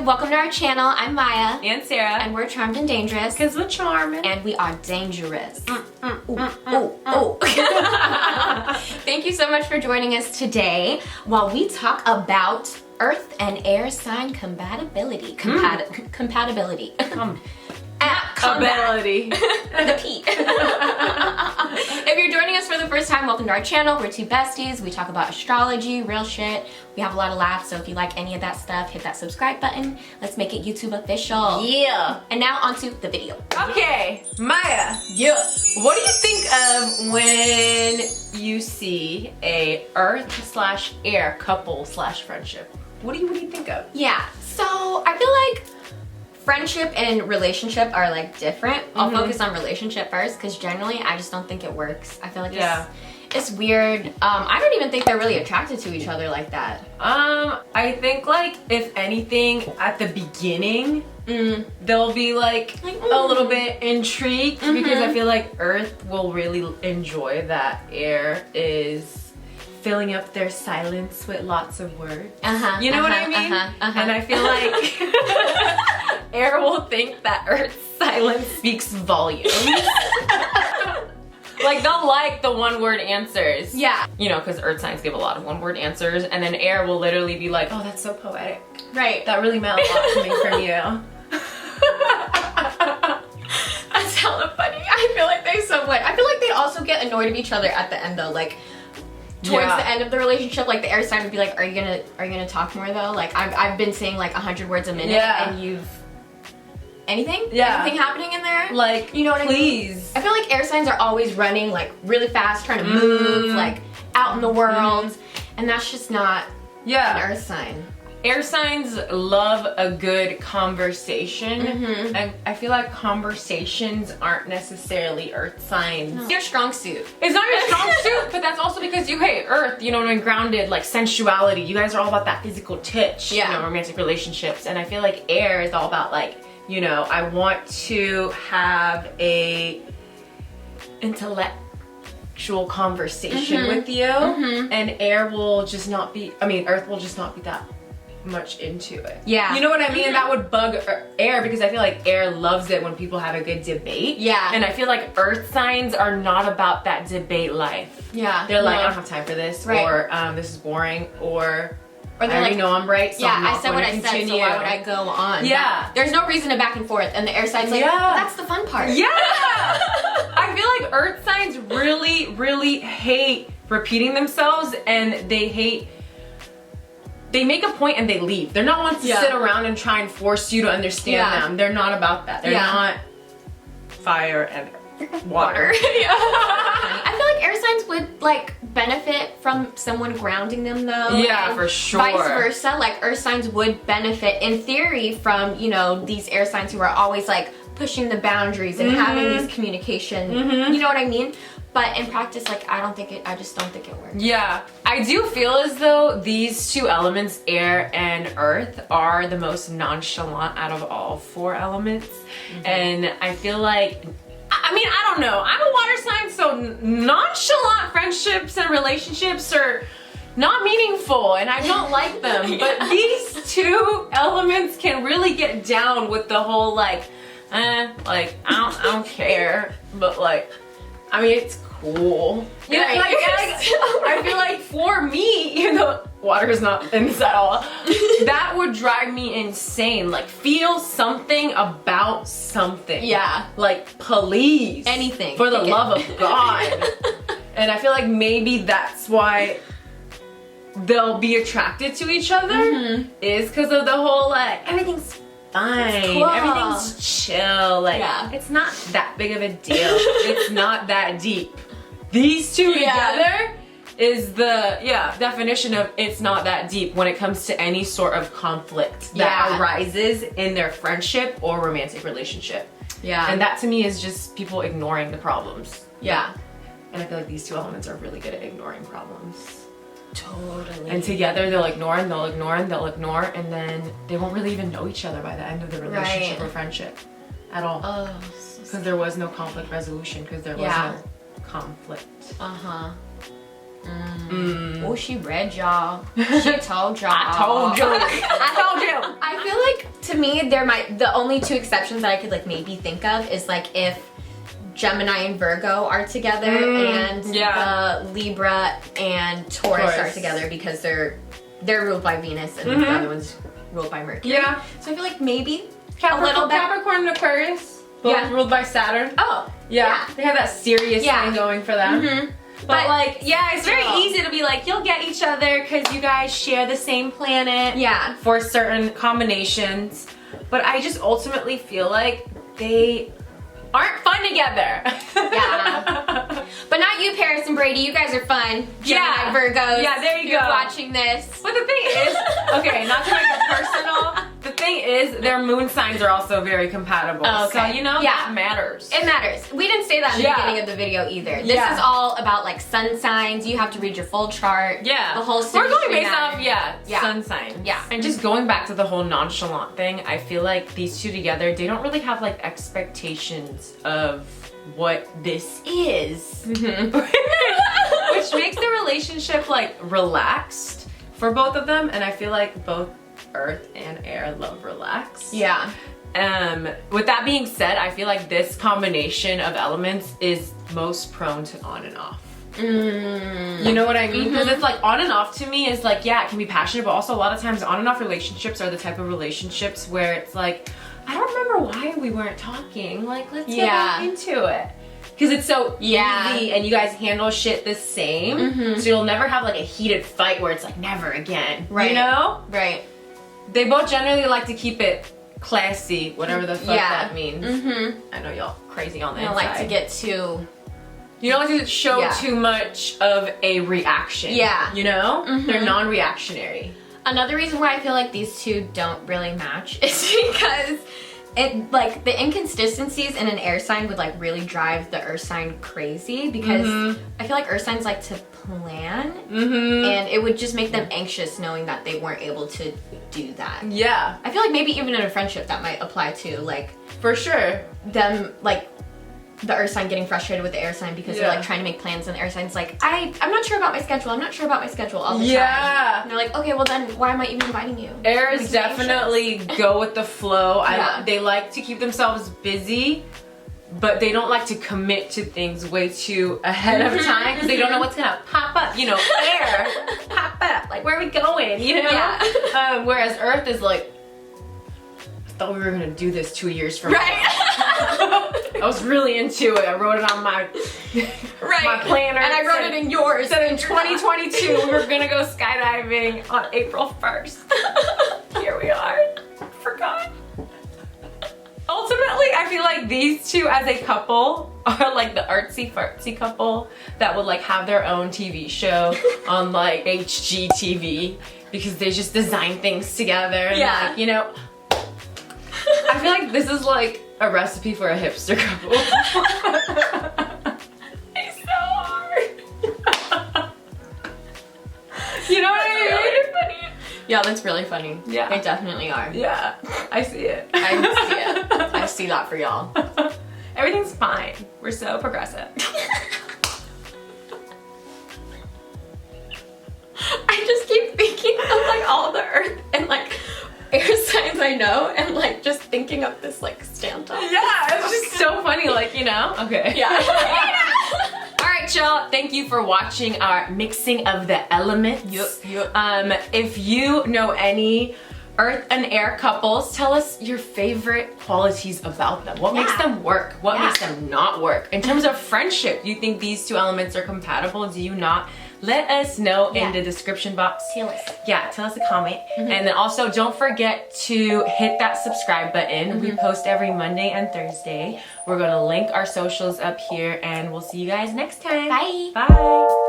YouTube, welcome to our channel. I'm Maya. And Sarah. And we're charmed and dangerous. Because we're charming. And we are dangerous. Thank you so much for joining us today while we talk about Earth and Air sign compatibility. Compatibility. Ability. The P. If you're joining us for the first time, welcome to our channel. We're two besties. We talk about astrology, real shit. We have a lot of laughs, so if you like any of that stuff, hit that subscribe button. Let's make it YouTube official. Yeah. And now onto the video. Okay, Maya. Yeah. What do you think of when you see a Earth/Air couple/friendship? What do you think of? Yeah, so I feel like friendship and relationship are like different. I'll focus on relationship first because generally I just don't think it works. I feel like it's weird. I don't even think they're really attracted to each other like that. I think like if anything at the beginning they'll be like a little bit intrigued because I feel like Earth will really enjoy that Air is filling up their silence with lots of words. You know what I mean? And I feel like Air will think that Earth's silence speaks volumes. Like they'll like the one-word answers. Yeah. You know, because Earth signs give a lot of one-word answers, and then Air will literally be like, oh, that's so poetic. Right. That really meant a lot to me from you. That's hella funny. I feel like they so would. I feel like they'd also get annoyed of each other at the end though. Like towards the end of the relationship, like the Air sign would be like, are you gonna talk more though? Like I've been saying like 100 words a minute and you've anything? Yeah. Anything happening in there? Like, you know what please. I mean? I feel like Air signs are always running like really fast, trying to move, like out in the world. And that's just not an Earth sign. Air signs love a good conversation. And I feel like conversations aren't necessarily Earth signs. It's your strong suit. It's not your strong suit, but that's also because you hate Earth, you know, when grounded, like sensuality. You guys are all about that physical touch, you know, romantic relationships. And I feel like Air is all about like, you know, I want to have a intellectual conversation with you. And Air will just not be, Earth will just not be that much into it. Yeah. You know what I mean? And that would bug Air because I feel like Air loves it when people have a good debate. Yeah. And I feel like Earth signs are not about that debate life. Yeah. They're like, I don't have time for this, or this is boring, or I already know I'm right, so I'm not I said what I said, so why would I go on? Yeah. There's no reason to back and forth, and the Air sign's like, well, that's the fun part. Yeah. I feel like Earth signs really, really hate repeating themselves, and they make a point and they leave. They're not ones to sit around and try and force you to understand them. They're not about that. They're not fire and water. I feel like Air signs would like benefit from someone grounding them though. Yeah, for sure. Vice versa, like Earth signs would benefit in theory from, you know, these Air signs who are always like pushing the boundaries and having these communication, you know what I mean? But in practice, like I just don't think it works. Yeah, I do feel as though these two elements, Air and Earth, are the most nonchalant out of all four elements. And I feel like, I don't know. I'm a water sign, so nonchalant friendships and relationships are not meaningful and I don't like them. But these two elements can really get down with the whole like, like I don't care, but like, it's cool. Yeah, like, I feel like for me, even though water is not in this at all, that would drive me insane. Like feel something about something. Yeah. Like please. Anything. For the love of God. And I feel like maybe that's why they'll be attracted to each other is because of the whole like, everything's fine. Cool. Everything's chill. Like it's not that big of a deal. It's not that deep. These two together is the definition of it's not that deep when it comes to any sort of conflict that arises in their friendship or romantic relationship. Yeah. And that to me is just people ignoring the problems. Yeah. And I feel like these two elements are really good at ignoring problems. Totally. And together they'll ignore and they'll ignore and they'll ignore, and then they won't really even know each other by the end of the relationship or friendship at all. Oh, because there was no conflict resolution, because there was no conflict. Oh Oh, she read y'all. She told y'all. I told you. I told you. I feel like, to me, the only two exceptions that I could like maybe think of is like if Gemini and Virgo are together and the Libra and Taurus are together, because they're ruled by Venus and the other one's ruled by Mercury. Yeah. So I feel like maybe Capricorn and Aquarius, both ruled by Saturn. Oh. Yeah. They have that serious thing going for them. But like, it's very easy to be like, you'll get each other because you guys share the same planet. Yeah. For certain combinations. But I just ultimately feel like they aren't fun together. Yeah. But not you, Paris and Brady. You guys are fun. Gemini, Virgos. Yeah, there you You're go. watching this. But the thing is, okay, not to make it personal, the thing is, their moon signs are also very compatible. Oh, okay. So, you know, that matters. It matters. We didn't say that in the beginning of the video either. This is all about like sun signs. You have to read your full chart. Yeah. The whole We're going based matters. off, sun signs. Yeah. And just going back to the whole nonchalant thing, I feel like these two together, they don't really have like expectations of what this is. Which makes the relationship like relaxed for both of them. And I feel like both Earth and Air love relax. Yeah. With that being said, I feel like this combination of elements is most prone to on and off. You know what I mean? Because it's like on and off to me is like, yeah, it can be passionate, but also a lot of times on and off relationships are the type of relationships where it's like, I don't remember why we weren't talking. Like, let's get back into it. Because it's so easy and you guys handle shit the same. So you'll never have like a heated fight where it's like, never again. Right. You know? Right. They both generally like to keep it classy, whatever the fuck that means. I know y'all crazy on that. I don't like to get too... You don't like to show too much of a reaction. Yeah. You know? They're non-reactionary. Another reason why I feel like these two don't really match is because it, like, the inconsistencies in an air sign would like really drive the earth sign crazy, because I feel like earth signs like to plan and it would just make them anxious knowing that they weren't able to do that. Yeah. I feel like maybe even in a friendship that might apply to, like, for sure, them, like, the earth sign getting frustrated with the air sign because they're like trying to make plans, and the air sign's like, I'm not sure about my schedule, I'm not sure about my schedule all the time. And they're like, okay, well then why am I even inviting you? Airs definitely go with the flow. They like to keep themselves busy, but they don't like to commit to things way too ahead of time because they don't know what's gonna pop up. You know, air, pop up, like where are we going, you know? Yeah. Whereas Earth is like, I thought we were gonna do this 2 years from now. I was really into it. I wrote it on my my planner. And I wrote it in yours. Said in 2022 we were gonna go skydiving on April 1st. Here we are. Forgot. Ultimately, I feel like these two as a couple are like the artsy fartsy couple that would like have their own TV show on like HGTV because they just design things together and like, you know, I feel like this is like a recipe for a hipster couple. It's so hard. You know what I mean? Funny. Yeah, that's really funny. Yeah. They definitely are. Yeah, I see it. I see it. I see that for y'all. Everything's fine. We're so progressive. I just keep thinking of like all the earth and like air signs I know, and like just thinking of this like stand-up. Yeah, it's just so funny, like, you know? Okay. Yeah. Alright, y'all, thank you for watching our mixing of the elements. If you know any earth and air couples, tell us your favorite qualities about them. What makes them work? What makes them not work? In terms of friendship, do you think these two elements are compatible? Do you not? Let us know in the description box. Tell us. Yeah, tell us a comment. And then also don't forget to hit that subscribe button. We post every Monday and Thursday. We're gonna link our socials up here and we'll see you guys next time. Bye. Bye.